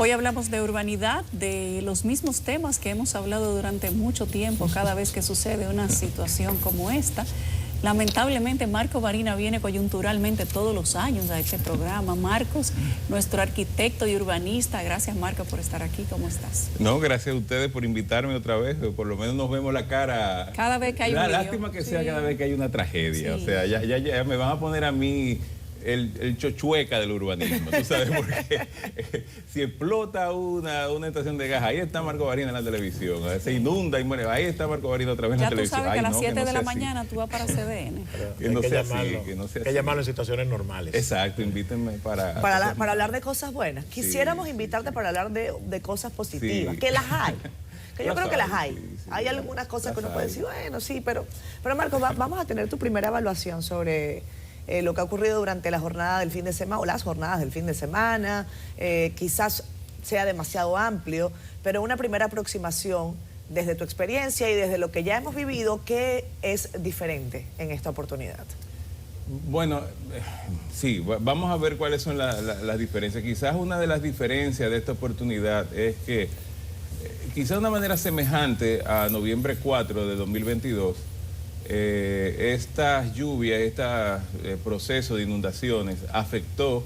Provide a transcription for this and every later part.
Hoy hablamos de urbanidad, de los mismos temas que hemos hablado durante mucho tiempo, cada vez que sucede una situación como esta. Lamentablemente, Marco Varina viene coyunturalmente todos los años a este programa. Marcos, nuestro arquitecto y urbanista. Gracias, Marco, por estar aquí. ¿Cómo estás? No, gracias a ustedes por invitarme otra vez. Por lo menos nos vemos la cara. Cada vez que hay una un lástima que sea cada vez que hay una tragedia. Sí. O sea, ya me van a poner a mí el chochueca del urbanismo. ¿Tú sabes por qué? Si explota una estación de gas, ahí está Marco Varina en la televisión. Se inunda y muere. Ahí está Marco Varina otra vez en la televisión. Ya tú sabes que a las 7 de la sea mañana tú vas para CDN. Que no sea así. Hay que llamarlo en situaciones normales. Exacto, invítenme para hablar de cosas buenas. Quisiéramos invitarte para hablar de cosas positivas, que las hay. Que yo creo que las hay. Hay algunas cosas que uno puede decir, bueno, sí, pero Marco, vamos a tener tu primera evaluación sobre lo que ha ocurrido durante la jornada del fin de semana, o las jornadas del fin de semana. Quizás sea demasiado amplio, pero una primera aproximación desde tu experiencia y desde lo que ya hemos vivido, ¿qué es diferente en esta oportunidad? Bueno, sí, vamos a ver cuáles son las diferencias. Quizás una de las diferencias de esta oportunidad es que quizás de una manera semejante a noviembre 4 de 2022, estas lluvias, este proceso de inundaciones afectó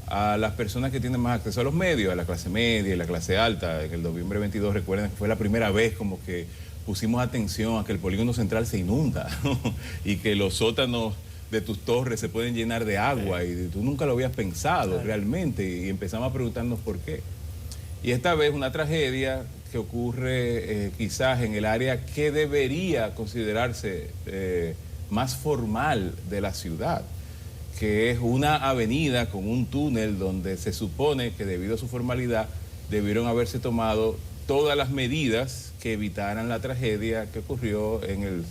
a las personas que tienen más acceso a los medios, a la clase media y la clase alta. En el noviembre 22, recuerden que fue la primera vez como que pusimos atención a que el polígono central se inunda, ¿no? Y que los sótanos de tus torres se pueden llenar de agua, y tú nunca lo habías pensado realmente, y empezamos a preguntarnos por qué. Y esta vez una tragedia que ocurre quizás en el área que debería considerarse más formal de la ciudad, que es una avenida con un túnel donde se supone que debido a su formalidad debieron haberse tomado todas las medidas que evitaran la tragedia que ocurrió en el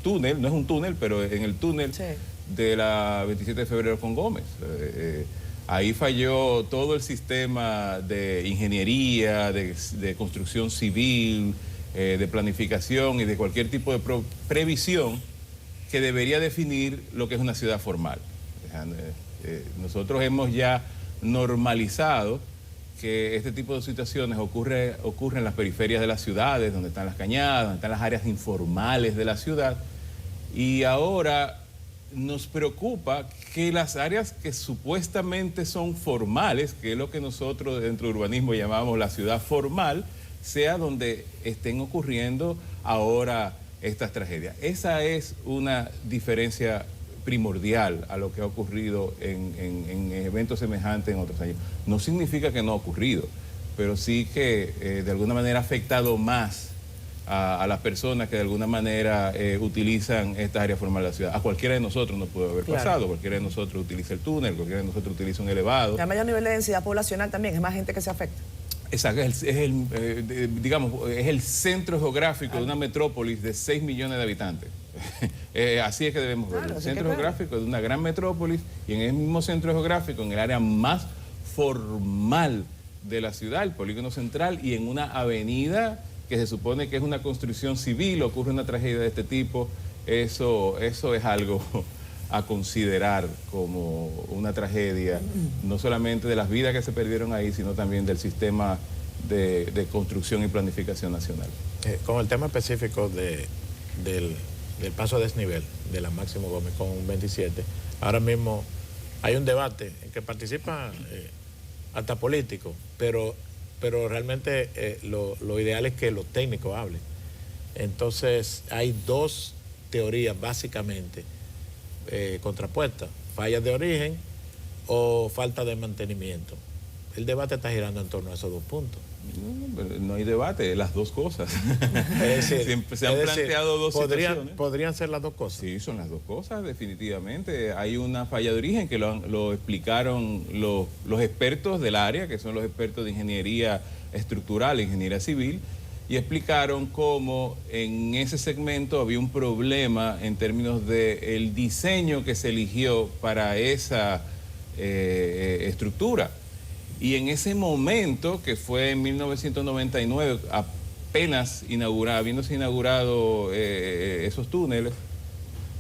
túnel, no es un túnel, pero en el túnel de la 27 de febrero con Gómez. Ahí falló todo el sistema de ingeniería, de construcción civil, de planificación y de cualquier tipo de previsión que debería definir lo que es una ciudad formal. Nosotros hemos ya normalizado que este tipo de situaciones ocurre en las periferias de las ciudades, donde están las cañadas, donde están las áreas informales de la ciudad, y ahora nos preocupa que las áreas que supuestamente son formales, que es lo que nosotros dentro del urbanismo llamamos la ciudad formal, sea donde estén ocurriendo ahora estas tragedias. Esa es una diferencia primordial a lo que ha ocurrido en eventos semejantes en otros años. No significa que no ha ocurrido, pero sí que de alguna manera ha afectado más a las personas que de alguna manera utilizan esta área formal de la ciudad. A cualquiera de nosotros nos puede haber pasado, cualquiera de nosotros utiliza el túnel, cualquiera de nosotros utiliza un elevado. Y a mayor nivel de densidad poblacional también, es más gente que se afecta. Exacto, es el centro geográfico de una metrópolis de 6 millones de habitantes. Así es que debemos verlo. El centro geográfico de una gran metrópolis, y en el mismo centro geográfico, en el área más formal de la ciudad, el polígono central, y en una avenida que se supone que es una construcción civil, ocurre una tragedia de este tipo. Eso es algo a considerar como una tragedia, no solamente de las vidas que se perdieron ahí, sino también del sistema de construcción y planificación nacional. Con el tema específico del paso a desnivel de la Máximo Gómez con 27, ahora mismo hay un debate en que participan hasta políticos, pero realmente lo ideal es que los técnicos hablen. Entonces hay dos teorías básicamente contrapuestas: fallas de origen o falta de mantenimiento. El debate está girando en torno a esos dos puntos. No hay debate, las dos cosas. Es decir, se han planteado dos situaciones. ¿Podrían ser las dos cosas? Sí, son las dos cosas, definitivamente. Hay una falla de origen que lo explicaron los expertos del área, que son los expertos de ingeniería estructural, ingeniería civil, y explicaron cómo en ese segmento había un problema en términos del diseño que se eligió para esa estructura. Y en ese momento, que fue en 1999, apenas habiéndose inaugurado esos túneles,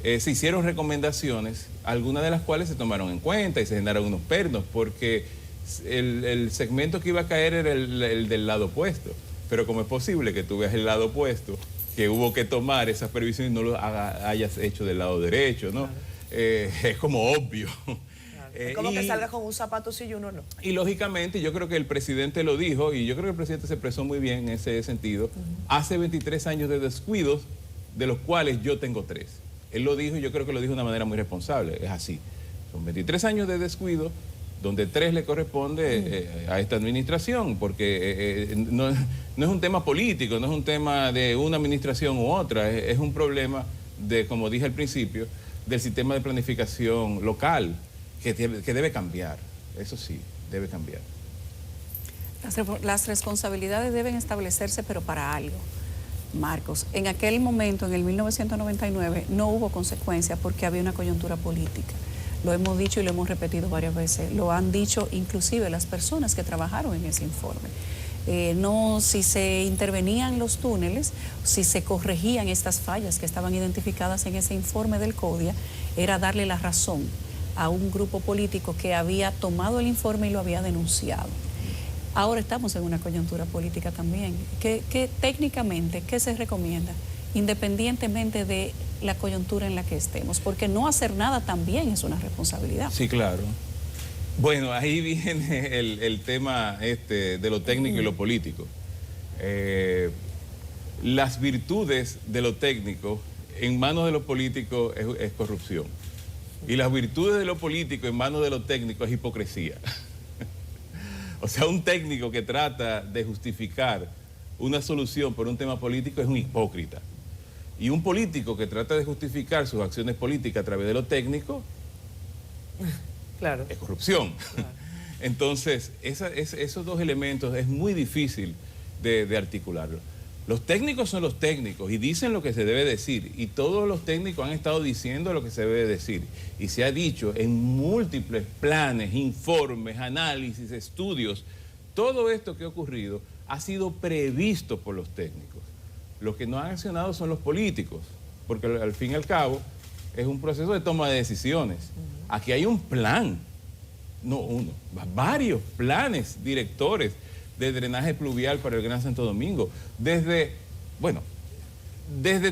se hicieron recomendaciones, algunas de las cuales se tomaron en cuenta y se generaron unos pernos, porque el segmento que iba a caer era el del lado opuesto. Pero como es posible que tú veas el lado opuesto, que hubo que tomar esas previsiones y no lo hayas hecho del lado derecho, ¿no? Claro. Es como obvio. Claro. Es como que salgas con un zapato sí y uno no. Y lógicamente yo creo que el presidente lo dijo, y yo creo que el presidente se expresó muy bien en ese sentido. Hace 23 años de descuidos, de los cuales yo tengo 3. Él lo dijo y yo creo que lo dijo de una manera muy responsable. Es así. Son 23 años de descuido, donde 3 le corresponde a esta administración, porque no es un tema político, no es un tema de una administración u otra, es un problema de, como dije al principio, del sistema de planificación local, que debe cambiar. Eso sí, debe cambiar. Las responsabilidades deben establecerse, pero para algo. Marcos, en aquel momento, en el 1999, no hubo consecuencias porque había una coyuntura política. Lo hemos dicho y lo hemos repetido varias veces. Lo han dicho inclusive las personas que trabajaron en ese informe. No si se intervenían los túneles, si se corregían estas fallas que estaban identificadas en ese informe del CODIA, era darle la razón a un grupo político que había tomado el informe y lo había denunciado. Ahora estamos en una coyuntura política también. ¿Qué técnicamente, qué se recomienda? Independientemente de la coyuntura en la que estemos, porque no hacer nada también es una responsabilidad. Sí, claro. Bueno, ahí viene el tema de lo técnico y lo político. Las virtudes de lo técnico en manos de los políticos es corrupción. Y las virtudes de lo político en manos de lo técnico es hipocresía. O sea, un técnico que trata de justificar una solución por un tema político es un hipócrita. Y un político que trata de justificar sus acciones políticas a través de lo técnico, claro, es corrupción. Claro. Entonces, esos dos elementos es muy difícil de articularlo. Los técnicos son los técnicos y dicen lo que se debe decir. Y todos los técnicos han estado diciendo lo que se debe decir. Y se ha dicho en múltiples planes, informes, análisis, estudios. Todo esto que ha ocurrido ha sido previsto por los técnicos. Los que no han accionado son los políticos, porque al fin y al cabo es un proceso de toma de decisiones. Aquí hay un plan, no uno, varios planes directores de drenaje pluvial para el Gran Santo Domingo, desde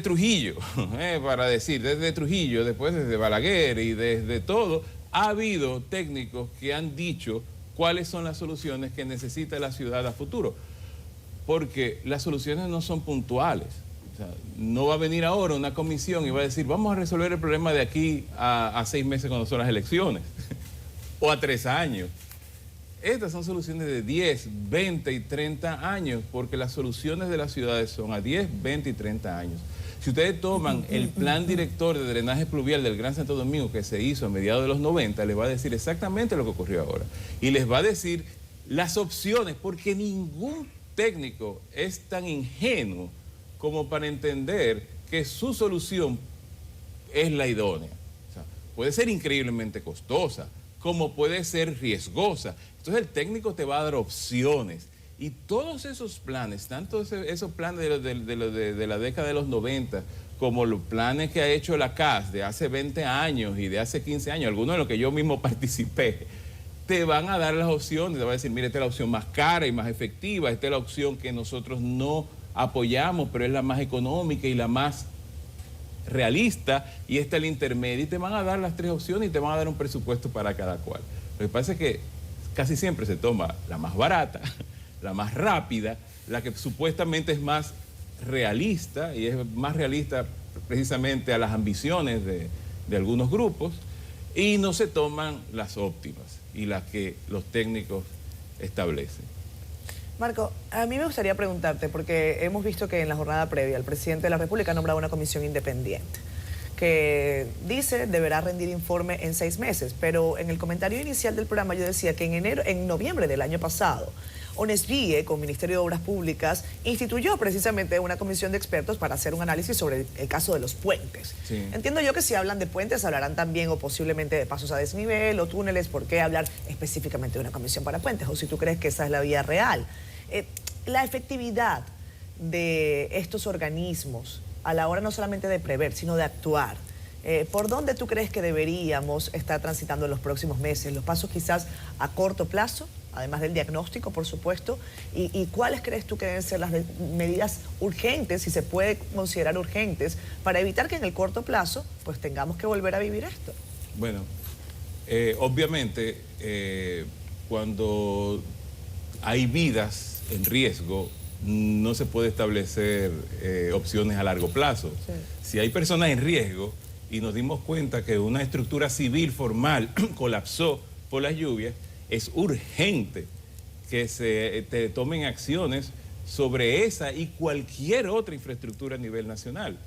Trujillo, desde Trujillo, después desde Balaguer y desde todo, ha habido técnicos que han dicho cuáles son las soluciones que necesita la ciudad a futuro. Porque las soluciones no son puntuales. O sea, no va a venir ahora una comisión y va a decir, vamos a resolver el problema de aquí a 6 meses cuando son las elecciones, o a 3 años. Estas son soluciones de 10, 20 y 30 años, porque las soluciones de las ciudades son a 10, 20 y 30 años. Si ustedes toman el plan director de drenaje pluvial del Gran Santo Domingo que se hizo a mediados de los 90, les va a decir exactamente lo que ocurrió ahora. Y les va a decir las opciones, porque ningún técnico es tan ingenuo como para entender que su solución es la idónea. O sea, puede ser increíblemente costosa, como puede ser riesgosa. Entonces el técnico te va a dar opciones. Y todos esos planes, tanto esos planes de la década de los 90, como los planes que ha hecho la CAS de hace 20 años y de hace 15 años, algunos de los que yo mismo participé, te van a dar las opciones, te va a decir, mire, esta es la opción más cara y más efectiva, esta es la opción que nosotros no apoyamos, pero es la más económica y la más realista, y esta es la intermedia, y te van a dar las 3 opciones y te van a dar un presupuesto para cada cual. Lo que pasa es que casi siempre se toma la más barata, la más rápida, la que supuestamente es más realista, y es más realista precisamente a las ambiciones de algunos grupos, y no se toman las óptimas y las que los técnicos establecen. Marco, a mí me gustaría preguntarte, porque hemos visto que en la jornada previa el presidente de la República ha nombrado una comisión independiente que dice deberá rendir informe en 6 meses, pero en el comentario inicial del programa yo decía que en noviembre del año pasado, Onesvie, con Ministerio de Obras Públicas, instituyó precisamente una comisión de expertos para hacer un análisis sobre el caso de los puentes. Sí. Entiendo yo que si hablan de puentes hablarán también o posiblemente de pasos a desnivel o túneles. ¿Por qué hablar específicamente de una comisión para puentes? O si tú crees que esa es la vía real. La efectividad de estos organismos a la hora no solamente de prever, sino de actuar. ¿Por dónde tú crees que deberíamos estar transitando en los próximos meses? ¿Los pasos quizás a corto plazo, además del diagnóstico, por supuesto, y cuáles crees tú que deben ser las medidas urgentes, si se puede considerar urgentes, para evitar que en el corto plazo pues tengamos que volver a vivir esto. Bueno, obviamente cuando hay vidas en riesgo, no se puede establecer opciones a largo plazo. Sí. Si hay personas en riesgo y nos dimos cuenta que una estructura civil formal colapsó por las lluvias, es urgente que se tomen acciones sobre esa y cualquier otra infraestructura a nivel nacional.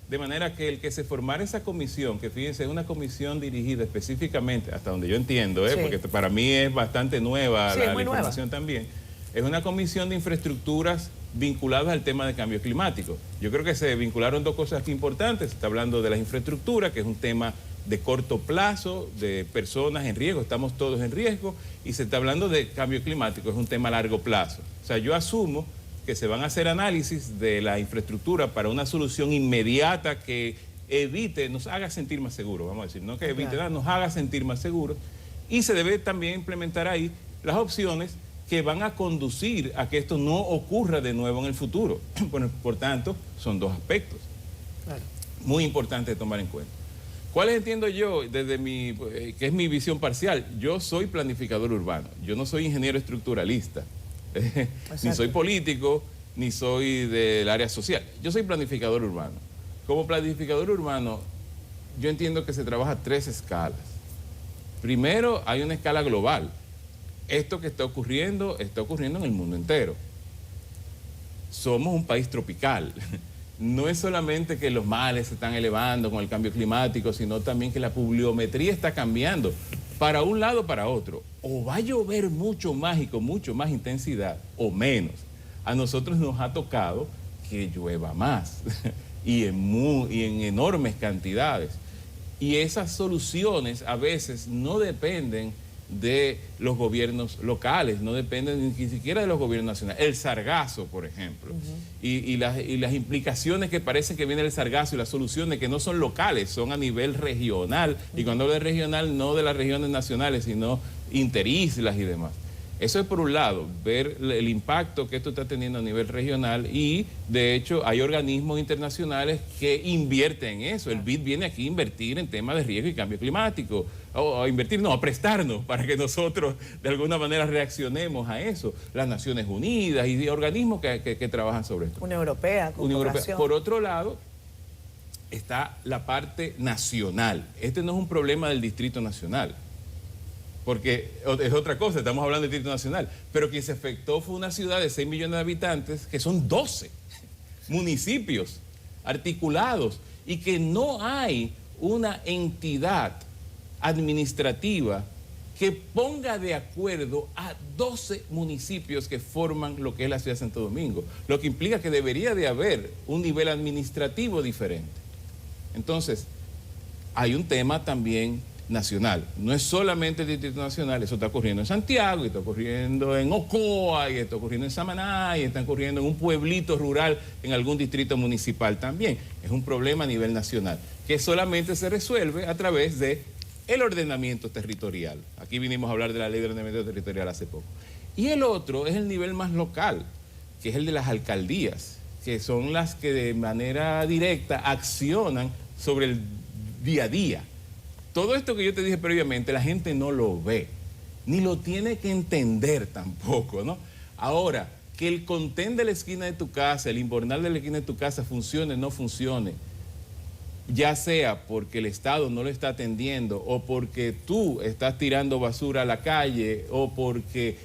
De manera que el que se formara esa comisión, que fíjense, es una comisión dirigida específicamente, hasta donde yo entiendo, Sí. porque para mí es bastante nueva Sí, la muy nueva. información también, es una comisión de infraestructuras vinculadas al tema de cambio climático. Yo creo que se vincularon dos cosas importantes. Se está hablando de las infraestructuras, que es un tema de corto plazo, de personas en riesgo, estamos todos en riesgo, y se está hablando de cambio climático, es un tema a largo plazo. O sea, yo asumo que se van a hacer análisis de la infraestructura para una solución inmediata que evite, nos haga sentir más seguros, vamos a decir, no que evite nada, nos haga sentir más seguros, y se debe también implementar ahí las opciones que van a conducir a que esto no ocurra de nuevo en el futuro. Bueno, por tanto, son dos aspectos Claro. muy importantes de tomar en cuenta. ¿Cuáles entiendo yo desde que es mi visión parcial? Yo soy planificador urbano, yo no soy ingeniero estructuralista, ni soy político, ni soy del área social. Yo soy planificador urbano. Como planificador urbano, yo entiendo que se trabaja a tres escalas. Primero, hay una escala global. Esto que está ocurriendo en el mundo entero. Somos un país tropical. No es solamente que los males se están elevando con el cambio climático, sino también que la pluviometría está cambiando para un lado para otro. O va a llover mucho más y con mucho más intensidad, o menos. A nosotros nos ha tocado que llueva más y en enormes cantidades. Y esas soluciones a veces no dependen de los gobiernos locales, no dependen ni siquiera de los gobiernos nacionales. El sargazo, por ejemplo, y las implicaciones que parecen que viene el sargazo y las soluciones que no son locales, son a nivel regional, y cuando hablo de regional, no de las regiones nacionales, sino interislas y demás. Eso es por un lado, ver el impacto que esto está teniendo a nivel regional, y de hecho hay organismos internacionales que invierten en eso. El BID viene aquí a invertir en temas de riesgo y cambio climático, a prestarnos para que nosotros de alguna manera reaccionemos a eso. Las Naciones Unidas y organismos que trabajan sobre esto. Unión Europea, Unión Europea. cooperación. Por otro lado, está la parte nacional. Este no es un problema del Distrito Nacional, porque es otra cosa, estamos hablando del Distrito Nacional, pero quien se afectó fue una ciudad de 6 millones de habitantes, que son 12 municipios articulados, y que no hay una entidad administrativa que ponga de acuerdo a 12 municipios que forman lo que es la ciudad de Santo Domingo, lo que implica que debería de haber un nivel administrativo diferente. Entonces, hay un tema también nacional, no es solamente el Distrito Nacional, eso está ocurriendo en Santiago, y está ocurriendo en Ocoa, y está ocurriendo en Samaná, y está ocurriendo en un pueblito rural, en algún distrito municipal también. Es un problema a nivel nacional, que solamente se resuelve a través de el ordenamiento territorial. Aquí vinimos a hablar de la ley de ordenamiento territorial hace poco. Y el otro es el nivel más local, que es el de las alcaldías, que son las que de manera directa accionan sobre el día a día. Todo esto que yo te dije previamente, la gente no lo ve, ni lo tiene que entender tampoco, ¿no? Ahora, que el contén de la esquina de tu casa, el invernal de la esquina de tu casa funcione o no funcione, ya sea porque el Estado no lo está atendiendo, o porque tú estás tirando basura a la calle, o porque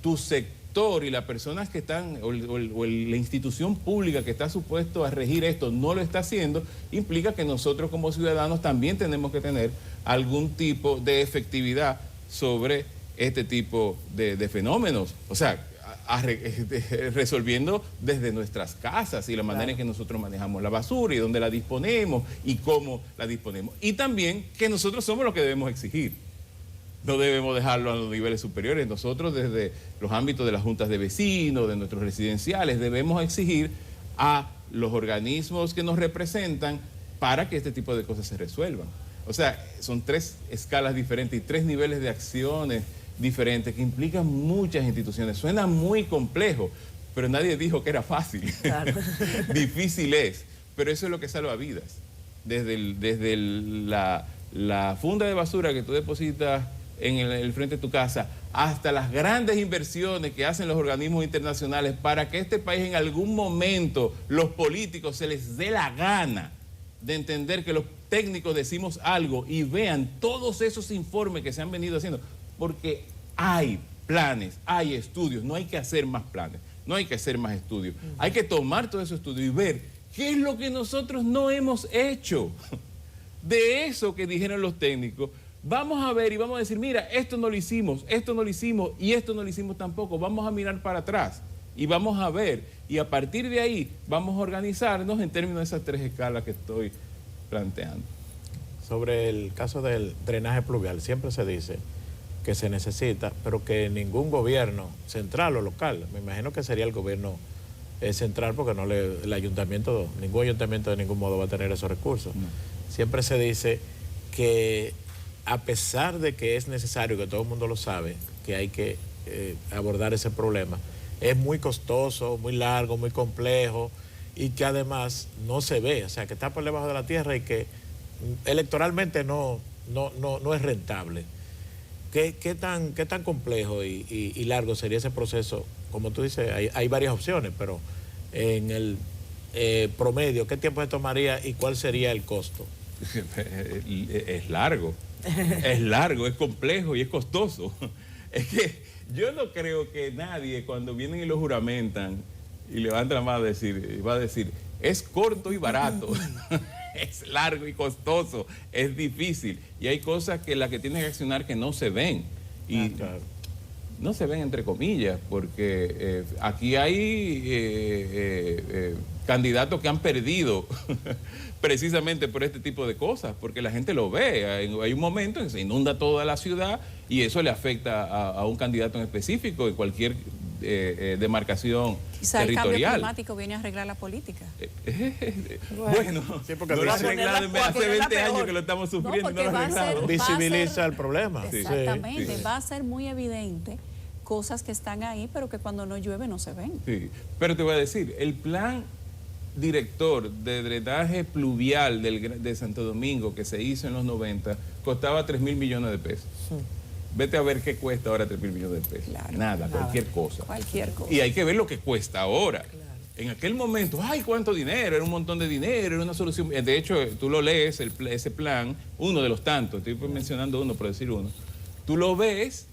tu sector y las personas que están, la institución pública que está supuesto a regir esto no lo está haciendo, implica que nosotros como ciudadanos también tenemos que tener algún tipo de efectividad sobre este tipo de fenómenos. O sea, resolviendo desde nuestras casas y la manera en que nosotros manejamos la basura y dónde la disponemos y cómo la disponemos. Y también que nosotros somos los que debemos exigir. No debemos dejarlo a los niveles superiores. Nosotros desde los ámbitos de las juntas de vecinos, de nuestros residenciales, debemos exigir a los organismos que nos representan para que este tipo de cosas se resuelvan. O sea, son tres escalas diferentes y tres niveles de acciones diferentes que implican muchas instituciones. Suena muy complejo, pero nadie dijo que era fácil. Claro. Difícil es, pero eso es lo que salva vidas. Desde la funda de basura que tú depositas en el frente de tu casa, hasta las grandes inversiones que hacen los organismos internacionales para que este país en algún momento, los políticos, se les dé la gana de entender que los técnicos decimos algo y vean todos esos informes que se han venido haciendo, porque hay planes, hay estudios, no hay que hacer más planes, no hay que hacer más estudios, hay que tomar todos esos estudios y ver qué es lo que nosotros no hemos hecho. De eso que dijeron los técnicos, vamos a ver y vamos a decir, mira, esto no lo hicimos y esto no lo hicimos tampoco. Vamos a mirar para atrás y vamos a ver. Y a partir de ahí vamos a organizarnos en términos de esas 3 escalas que estoy planteando. Sobre el caso del drenaje pluvial, siempre se dice que se necesita, pero que ningún gobierno central o local, me imagino que sería el gobierno central, porque el ayuntamiento, ningún ayuntamiento de ningún modo va a tener esos recursos. No. Siempre se dice que a pesar de que es necesario, que todo el mundo lo sabe, que hay que abordar ese problema, es muy costoso, muy largo, muy complejo y que además no se ve, o sea, que está por debajo de la tierra y que electoralmente no es rentable. ¿Qué tan complejo y largo sería ese proceso? Como tú dices, hay varias opciones, pero en el promedio, ¿qué tiempo se tomaría y cuál sería el costo? Es largo. Es largo, es complejo y es costoso. Es que yo no creo que nadie, cuando vienen y lo juramentan y levantan la mano va a decir, es corto y barato. Es largo y costoso, es difícil. Y hay cosas que las que tienes que accionar que no se ven. Y no se ven entre comillas, porque aquí hay candidatos que han perdido precisamente por este tipo de cosas, porque la gente lo ve. Hay un momento en que se inunda toda la ciudad y eso le afecta a un candidato en específico en cualquier demarcación quizá territorial. El cambio climático viene a arreglar la política. Bueno, sí, porque no lo ha arreglado hace 20 años que lo estamos sufriendo, no lo ha arreglado. Visibiliza el problema. Exactamente, sí. Va a ser muy evidente cosas que están ahí, pero que cuando no llueve no se ven. Sí, pero te voy a decir, el plan director de drenaje pluvial de Santo Domingo que se hizo en los 90 costaba 3.000 millones de pesos. Vete a ver qué cuesta ahora 3.000 millones de pesos. Claro, nada, cualquier cosa. Y hay que ver lo que cuesta ahora. Claro. En aquel momento, ¡ay, cuánto dinero! Era un montón de dinero, era una solución. De hecho, tú lo lees, ese plan, uno de los tantos, estoy mencionando uno por decir uno. Tú lo ves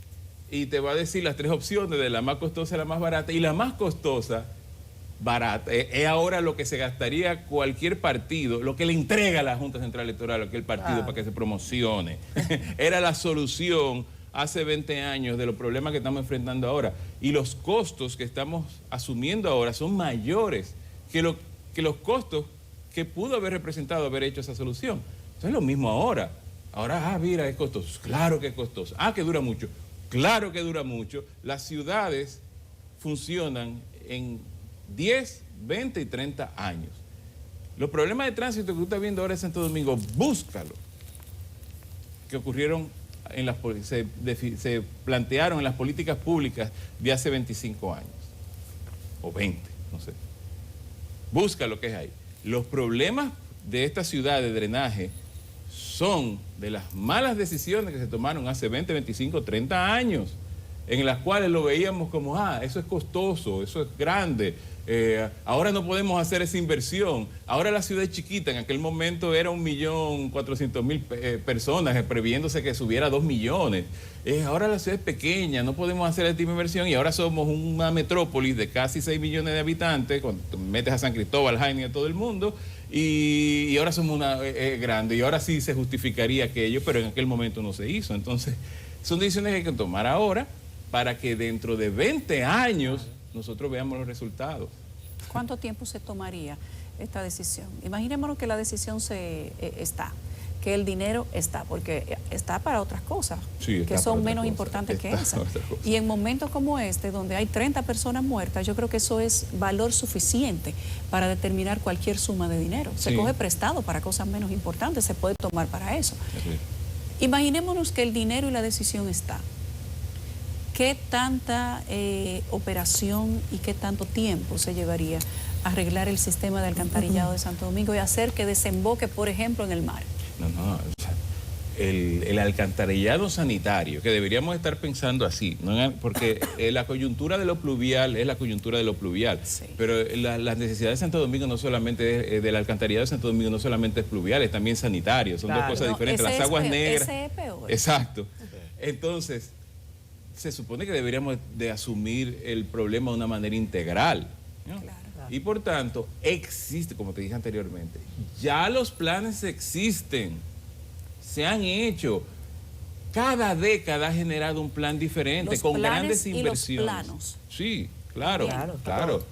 y te va a decir las 3 opciones de la más costosa a la más barata. Y la más costosa, barata, es ahora lo que se gastaría cualquier partido, lo que le entrega a la Junta Central Electoral a aquel partido para que se promocione. Era la solución hace 20 años de los problemas que estamos enfrentando ahora. Y los costos que estamos asumiendo ahora son mayores que los costos que pudo haber representado haber hecho esa solución. Eso es lo mismo ahora. Ahora, mira, es costoso. Claro que es costoso. Que dura mucho. Claro que dura mucho. Las ciudades funcionan en 10, 20 y 30 años. Los problemas de tránsito que tú estás viendo ahora en Santo Domingo, búscalo. Que ocurrieron se plantearon en las políticas públicas de hace 25 años. O 20, no sé. Busca lo que es ahí. Los problemas de esta ciudad de drenaje son de las malas decisiones que se tomaron hace 20, 25, 30 años, en las cuales lo veíamos como, eso es costoso, eso es grande, ahora no podemos hacer esa inversión, ahora la ciudad es chiquita, en aquel momento era 1.400.000 personas, previéndose que subiera a 2 millones, ahora la ciudad es pequeña, no podemos hacer esta inversión y ahora somos una metrópolis de casi 6 millones de habitantes, cuando metes a San Cristóbal, Jaime y a todo el mundo, y ahora somos una grande, y ahora sí se justificaría aquello, pero en aquel momento no se hizo. Entonces, son decisiones que hay que tomar ahora para que dentro de 20 años nosotros veamos los resultados. ¿Cuánto tiempo se tomaría esta decisión? Imaginémonos que la decisión está, que el dinero está, porque está para otras cosas, sí, que son menos importantes que esas. Y en momentos como este, donde hay 30 personas muertas, yo creo que eso es valor suficiente para determinar cualquier suma de dinero. Se coge prestado para cosas menos importantes, se puede tomar para eso. Imaginémonos que el dinero y la decisión está. ¿qué tanta operación y qué tanto tiempo se llevaría a arreglar el sistema de alcantarillado de Santo Domingo y hacer que desemboque, por ejemplo, en el mar? No, o sea, el alcantarillado sanitario, que deberíamos estar pensando así, ¿no? Porque la coyuntura de lo pluvial es la coyuntura de lo pluvial, Sí. pero las necesidades de Santo Domingo no solamente, del alcantarillado de Santo Domingo no solamente es pluvial, es también sanitario, son Claro. dos cosas No, diferentes, ese las es aguas peor, negras. ese es peor. Exacto. Entonces, se supone que deberíamos de asumir el problema de una manera integral, ¿no? Claro. Y por tanto, existe, como te dije anteriormente, ya los planes existen, se han hecho. Cada década ha generado un plan diferente, Los con planes grandes y los inversiones. planos. Sí, claro, Claro, claro.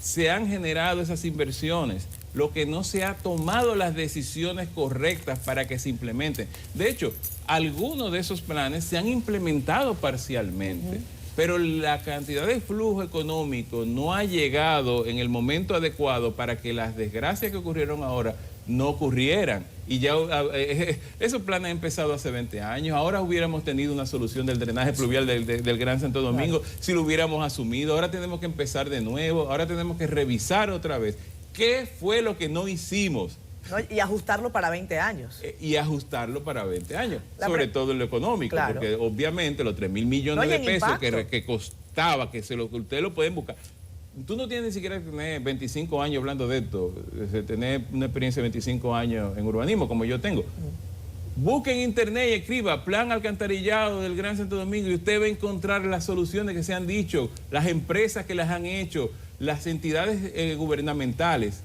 Se han generado esas inversiones. Lo que no se ha tomado las decisiones correctas para que se implementen. De hecho, algunos de esos planes se han implementado parcialmente, pero la cantidad de flujo económico no ha llegado en el momento adecuado para que las desgracias que ocurrieron ahora no ocurrieran. Y ya esos planes han empezado hace 20 años. Ahora hubiéramos tenido una solución del drenaje pluvial del Gran Santo Domingo si lo hubiéramos asumido. Ahora tenemos que empezar de nuevo. Ahora tenemos que revisar otra vez qué fue lo que no hicimos. ¿No? Y ajustarlo para 20 años. Y ajustarlo para 20 años, La sobre todo en lo económico, Claro. porque obviamente los 3.000 millones No, y de en pesos impacto. que costaba, que ustedes lo pueden buscar. Tú no tienes ni siquiera que tener 25 años hablando de esto, tener una experiencia de 25 años en urbanismo, como yo tengo. Busque en internet y escriba Plan Alcantarillado del Gran Santo Domingo y usted va a encontrar las soluciones que se han dicho, las empresas que las han hecho, las entidades gubernamentales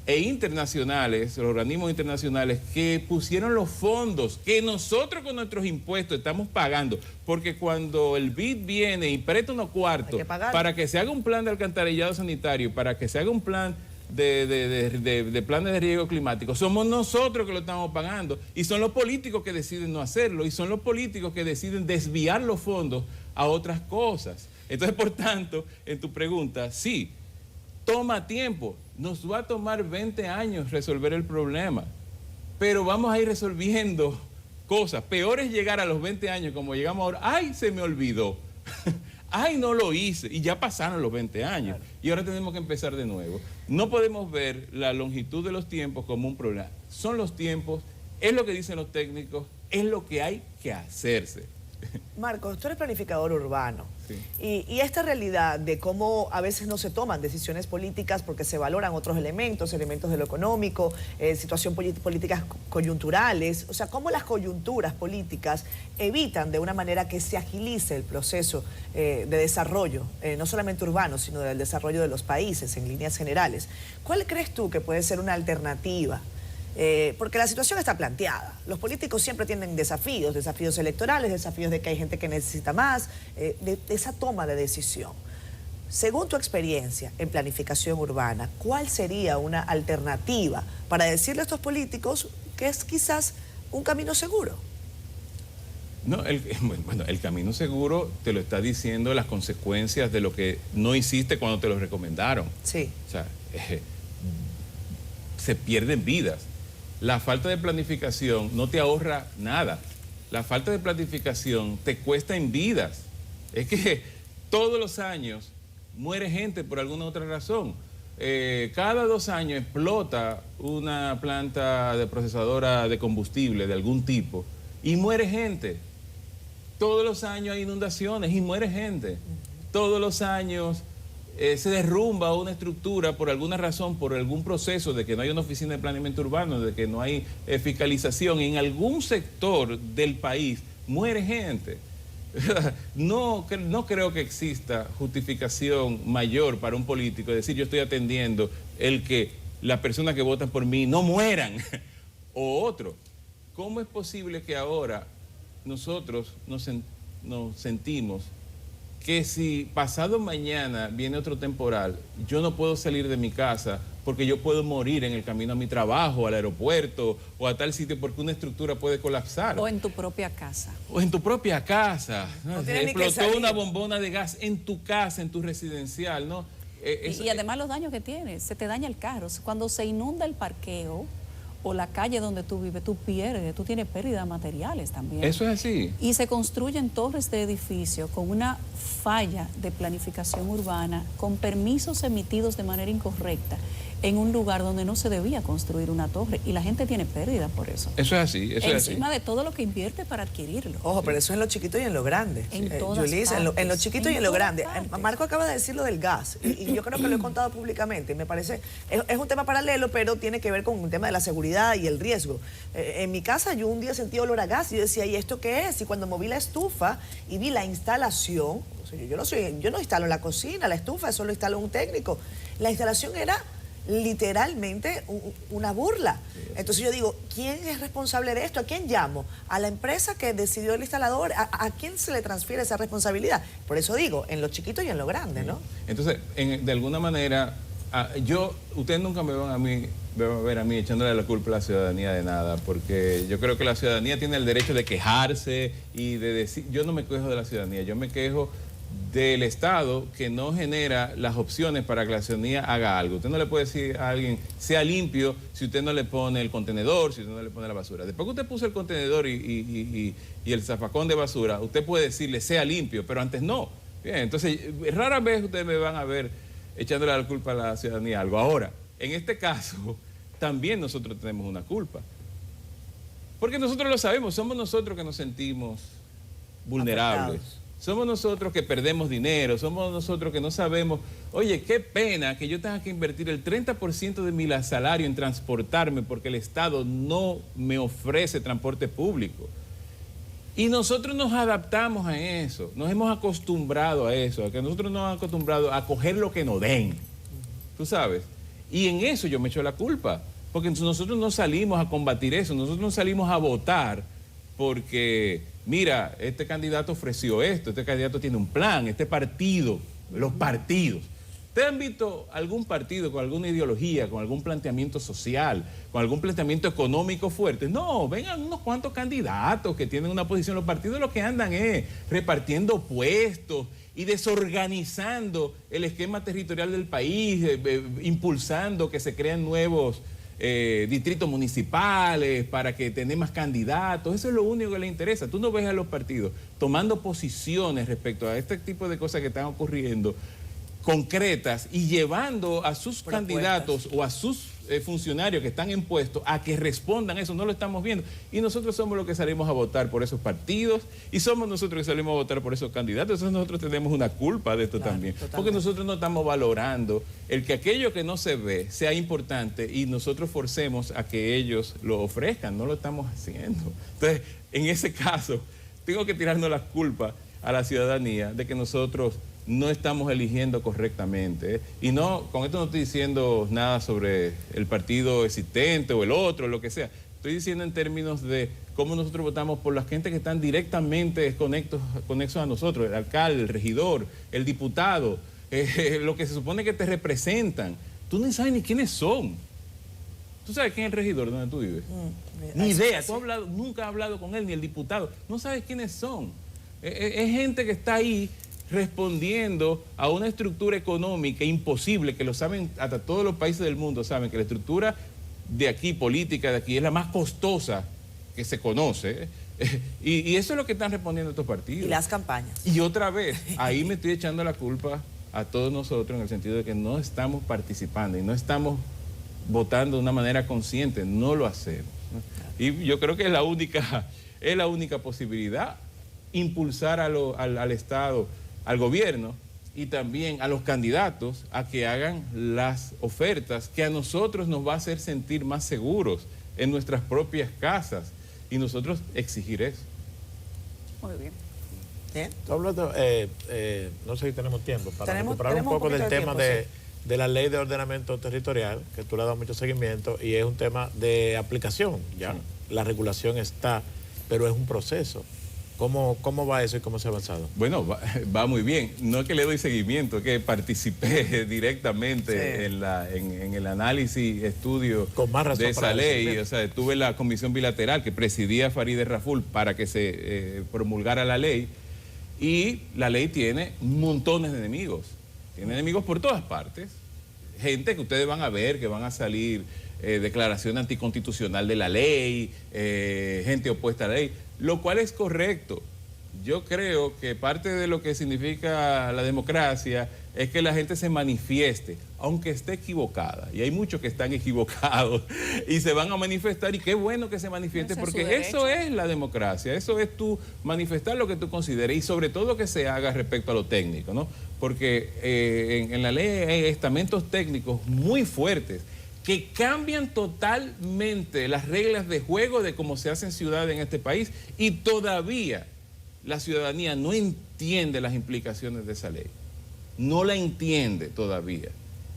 e internacionales, los organismos internacionales que pusieron los fondos que nosotros con nuestros impuestos estamos pagando, porque cuando el BID viene y presta unos cuartos Hay que pagar. para que se haga un plan de alcantarillado sanitario, para que se haga un plan de planes de riesgo climático, somos nosotros que lo estamos pagando y son los políticos que deciden no hacerlo y son los políticos que deciden desviar los fondos a otras cosas. Entonces, por tanto, en tu pregunta, sí, toma tiempo. Nos va a tomar 20 años resolver el problema, pero vamos a ir resolviendo cosas. Peor es llegar a los 20 años como llegamos ahora. ¡Ay, se me olvidó! ¡Ay, no lo hice! Y ya pasaron los 20 años. Claro. Y ahora tenemos que empezar de nuevo. No podemos ver la longitud de los tiempos como un problema. Son los tiempos, es lo que dicen los técnicos, es lo que hay que hacerse. Marcos, tú eres planificador urbano. Sí. Y esta realidad de cómo a veces no se toman decisiones políticas porque se valoran otros elementos de lo económico, políticas coyunturales, o sea, cómo las coyunturas políticas evitan de una manera que se agilice el proceso de desarrollo, no solamente urbano, sino del desarrollo de los países en líneas generales. ¿Cuál crees tú que puede ser una alternativa? Porque la situación está planteada. Los políticos siempre tienen desafíos electorales, desafíos de que hay gente que necesita más, de esa toma de decisión. Según tu experiencia en planificación urbana, ¿cuál sería una alternativa para decirle a estos políticos que es quizás un camino seguro? No, el camino seguro te lo está diciendo las consecuencias de lo que no hiciste cuando te lo recomendaron. Sí. O sea, se pierden vidas. La falta de planificación no te ahorra nada. La falta de planificación te cuesta en vidas. Es que todos los años muere gente por alguna otra razón. Cada 2 años explota una planta de procesadora de combustible de algún tipo y muere gente. Todos los años hay inundaciones y muere gente. Todos los años se derrumba una estructura por alguna razón, por algún proceso de que no hay una oficina de planeamiento urbano, de que no hay fiscalización. En algún sector del país muere gente. No creo que exista justificación mayor para un político decir yo estoy atendiendo el que las personas que votan por mí no mueran. O otro, ¿cómo es posible que ahora nosotros nos sentimos que si pasado mañana viene otro temporal, yo no puedo salir de mi casa porque yo puedo morir en el camino a mi trabajo, al aeropuerto o a tal sitio porque una estructura puede colapsar? O en tu propia casa. O en tu propia casa. ¿No? No tienes ni que Explotó salir. una bombona de gas en tu casa, en tu residencial, ¿no? Y además los daños que tienes, se te daña el carro. Cuando se inunda el parqueo o la calle donde tú vives, tú pierdes, tú tienes pérdidas materiales también. Eso es así. Y se construyen torres de edificios con una falla de planificación urbana, con permisos emitidos de manera incorrecta, en un lugar donde no se debía construir una torre, y la gente tiene pérdidas por eso. Eso es así, eso es así. Encima de todo lo que invierte para adquirirlo. Ojo, pero eso es en lo chiquito y en lo grande. En todas Yulis, en lo partes. chiquito y en lo grande. Marco acaba de decir lo del gas, y yo creo que lo he contado públicamente, y me parece, es un tema paralelo, pero tiene que ver con un tema de la seguridad y el riesgo. En mi casa yo un día sentí olor a gas, y yo decía, ¿y esto qué es? Y cuando moví la estufa y vi la instalación, o sea, yo no instalo en la cocina, la estufa, eso lo instala un técnico. La instalación era literalmente una burla. Entonces yo digo, ¿quién es responsable de esto? ¿A quién llamo? ¿A la empresa que decidió el instalador? ¿A quién se le transfiere esa responsabilidad? Por eso digo, en lo chiquito y en lo grande, ¿no? Entonces, de alguna manera, ustedes nunca me van a ver a mí echándole la culpa a la ciudadanía de nada, porque yo creo que la ciudadanía tiene el derecho de quejarse y de decir, yo no me quejo de la ciudadanía, yo me quejo del Estado que no genera las opciones para que la ciudadanía haga algo. Usted no le puede decir a alguien, sea limpio, si usted no le pone el contenedor, si usted no le pone la basura. Después que usted puso el contenedor y el zafacón de basura, usted puede decirle, sea limpio, pero antes no. Bien, entonces, rara vez ustedes me van a ver echándole la culpa a la ciudadanía algo. Ahora, en este caso, también nosotros tenemos una culpa. Porque nosotros lo sabemos, somos nosotros que nos sentimos vulnerables. Afectados. Somos nosotros que perdemos dinero, somos nosotros que no sabemos, oye, qué pena que yo tenga que invertir el 30% de mi salario en transportarme porque el Estado no me ofrece transporte público. Y nosotros nos adaptamos a eso, nos hemos acostumbrado a eso, a que nosotros nos hemos acostumbrado a coger lo que nos den, tú sabes. Y en eso yo me echo la culpa, porque nosotros no salimos a combatir eso, nosotros no salimos a votar porque, mira, este candidato ofreció esto, este candidato tiene un plan, este partido, los partidos. ¿Ustedes han visto algún partido con alguna ideología, con algún planteamiento social, con algún planteamiento económico fuerte? No, vengan unos cuantos candidatos que tienen una posición. Los partidos lo que andan es repartiendo puestos y desorganizando el esquema territorial del país, impulsando que se crean nuevos distritos municipales para que tengan más candidatos. Eso es lo único que les interesa. Tú no ves a los partidos tomando posiciones respecto a este tipo de cosas que están ocurriendo concretas y llevando a sus candidatos o a sus funcionarios que están en puestos a que respondan a eso. No lo estamos viendo. Y nosotros somos los que salimos a votar por esos partidos y somos nosotros que salimos a votar por esos candidatos. Entonces nosotros tenemos una culpa de esto también. Totalmente. Porque nosotros no estamos valorando el que aquello que no se ve sea importante y nosotros forcemos a que ellos lo ofrezcan. No lo estamos haciendo. Entonces, en ese caso, tengo que tirarnos la culpa a la ciudadanía de que nosotros no estamos eligiendo correctamente. Y no, con esto no estoy diciendo nada sobre el partido existente o el otro, lo que sea. Estoy diciendo en términos de cómo nosotros votamos por la gente que están directamente conexos a nosotros, el alcalde, el regidor, el diputado, lo que se supone que te representan. Tú no sabes ni quiénes son. ¿Tú sabes quién es el regidor donde tú vives? Ni idea. Tú nunca has hablado con él, ni el diputado. No sabes quiénes son. Es gente que está ahí respondiendo a una estructura económica imposible, que lo saben, hasta todos los países del mundo saben que la estructura de aquí, política de aquí, es la más costosa que se conoce. Y eso es lo que están respondiendo estos partidos. Y las campañas. Y otra vez, ahí me estoy echando la culpa a todos nosotros en el sentido de que no estamos participando y no estamos votando de una manera consciente, no lo hacemos, ¿no? Y yo creo que es la única posibilidad, impulsar al Estado, al gobierno y también a los candidatos a que hagan las ofertas que a nosotros nos va a hacer sentir más seguros en nuestras propias casas y nosotros exigir eso. Muy bien. ¿Bien? Tú hablas no sé si tenemos tiempo para recuperar un poco del tema tiempo, de la ley de ordenamiento territorial, que tú le has dado mucho seguimiento, y es un tema de aplicación, ya. Sí. La regulación está, pero es un proceso. ¿Cómo va eso y cómo se ha avanzado? Bueno, va muy bien. No es que le doy seguimiento, es que participé directamente en el análisis, estudio de esa ley. O sea, estuve en la comisión bilateral que presidía Farideh Raful para que se promulgara la ley. Y la ley tiene montones de enemigos. Tiene enemigos por todas partes. Gente que ustedes van a ver que van a salir declaración anticonstitucional de la ley, gente opuesta a la ley, lo cual es correcto. Yo creo que parte de lo que significa la democracia es que la gente se manifieste, aunque esté equivocada. Y hay muchos que están equivocados y se van a manifestar, y qué bueno que se manifieste, porque eso es la democracia, eso es tú manifestar lo que tú consideres, y sobre todo que se haga respecto a lo técnico, ¿no? Porque en la ley hay estamentos técnicos muy fuertes que cambian totalmente las reglas de juego de cómo se hacen ciudades en este país, y todavía la ciudadanía no entiende las implicaciones de esa ley. No la entiende todavía.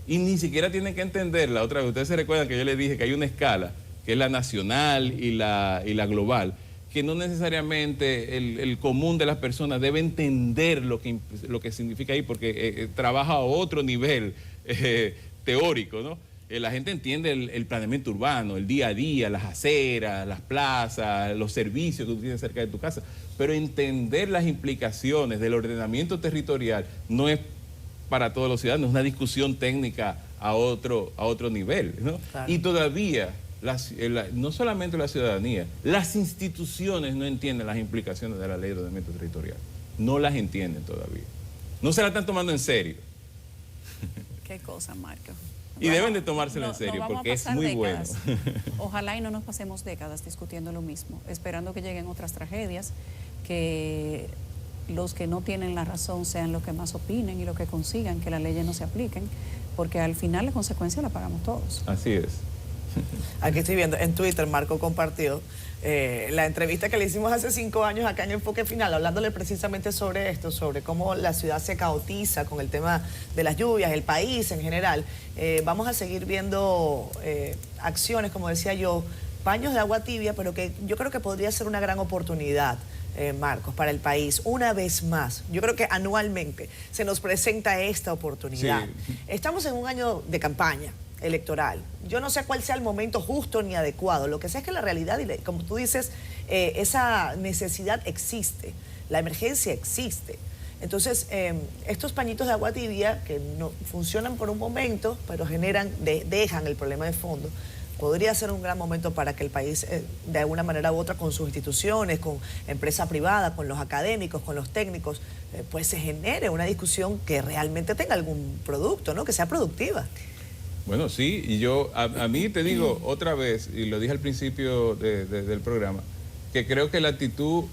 Y ni siquiera tienen que entenderla. Otra vez, ustedes se recuerdan que yo les dije que hay una escala, que es la nacional y la global, que no necesariamente el común de las personas debe entender lo que significa ahí, porque trabaja a otro nivel teórico, ¿no? La gente entiende el planeamiento urbano, el día a día, las aceras, las plazas, los servicios que tú tienes cerca de tu casa, pero entender las implicaciones del ordenamiento territorial no es para todos los ciudadanos, es una discusión técnica a otro nivel, ¿no? Claro. Y todavía, no solamente la ciudadanía, las instituciones no entienden las implicaciones de la ley de ordenamiento territorial, no las entienden todavía, no se la están tomando en serio. Qué cosa, Marco. Y bueno, deben de tomárselo en serio, porque es muy décadas. bueno. Ojalá y no nos pasemos décadas discutiendo lo mismo, esperando que lleguen otras tragedias, que los que no tienen la razón sean los que más opinen y los que consigan que las leyes no se apliquen, porque al final la consecuencia la pagamos todos. Así es. Aquí estoy viendo, en Twitter Marco compartió la entrevista que le hicimos hace 5 años acá en Enfoque Final, hablándole precisamente sobre esto, sobre cómo la ciudad se caotiza con el tema de las lluvias, el país en general. Vamos a seguir viendo acciones, como decía yo, baños de agua tibia, pero que yo creo que podría ser una gran oportunidad, Marcos, para el país. Una vez más, yo creo que anualmente se nos presenta esta oportunidad. Sí. Estamos en un año de campaña electoral. Yo no sé cuál sea el momento justo ni adecuado. Lo que sé es que la realidad, y como tú dices, esa necesidad existe, la emergencia existe. Entonces, estos pañitos de agua tibia que no funcionan por un momento, pero dejan el problema de fondo, podría ser un gran momento para que el país, de alguna manera u otra, con sus instituciones, con empresa privada, con los académicos, con los técnicos, pues se genere una discusión que realmente tenga algún producto, ¿no? Que sea productiva. Bueno, sí, y yo, a mí te digo otra vez, y lo dije al principio del programa, que creo que la actitud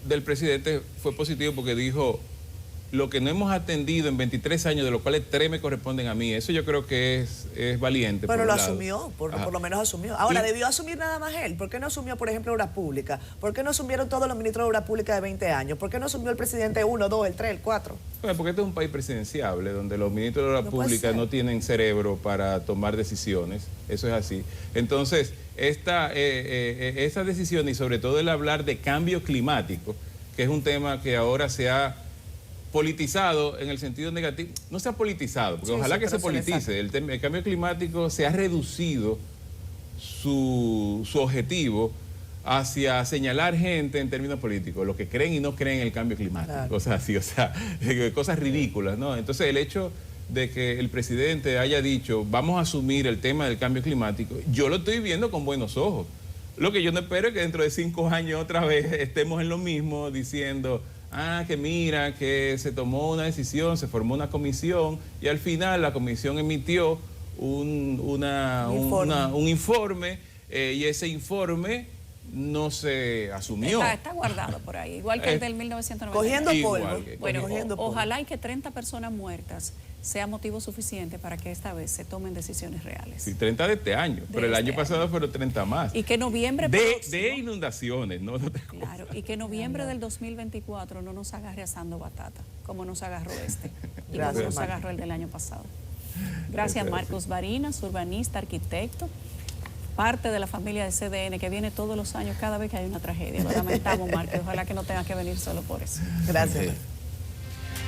del presidente fue positiva, porque dijo: lo que no hemos atendido en 23 años, de los cuales 3 me corresponden a mí. Eso yo creo que es valiente. Pero lo asumió, por lo menos asumió. Ahora, ¿debió asumir nada más él? ¿Por qué no asumió, por ejemplo, Obras Públicas? ¿Por qué no asumieron todos los ministros de Obras Públicas de 20 años? ¿Por qué no asumió el presidente 1, 2, el 3, el 4? Bueno, porque este es un país presidenciable, donde los ministros de Obras Públicas no tienen cerebro para tomar decisiones. Eso es así. Entonces, esa decisión, y sobre todo el hablar de cambio climático, que es un tema que ahora se ha politizado en el sentido negativo, no se ha politizado, porque sí, ojalá que se politice. El cambio climático se ha reducido su objetivo hacia señalar gente en términos políticos, los que creen y no creen en el cambio climático, claro. Cosas así, cosas ridículas, ¿no? Entonces, el hecho de que el presidente haya dicho: vamos a asumir el tema del cambio climático, yo lo estoy viendo con buenos ojos. Lo que yo no espero es que dentro de 5 años otra vez estemos en lo mismo, diciendo: que mira, que se tomó una decisión, se formó una comisión, y al final la comisión emitió un informe, y ese informe no se asumió. Está guardado por ahí, igual que el del 1990. Cogiendo polvo. Bueno, ojalá y que 30 personas muertas sea motivo suficiente para que esta vez se tomen decisiones reales. Sí, 30 de este año, pero el año pasado fueron 30 más. Y que noviembre de inundaciones, no de claro, y que noviembre del 2024 no nos agarre asando batata, como nos agarró y Gracias, como nos agarró el del año pasado. Gracias, Marcos Barinas, urbanista, arquitecto, parte de la familia de CDN, que viene todos los años cada vez que hay una tragedia. Lo lamentamos, Marcos, ojalá que no tenga que venir solo por eso. Gracias.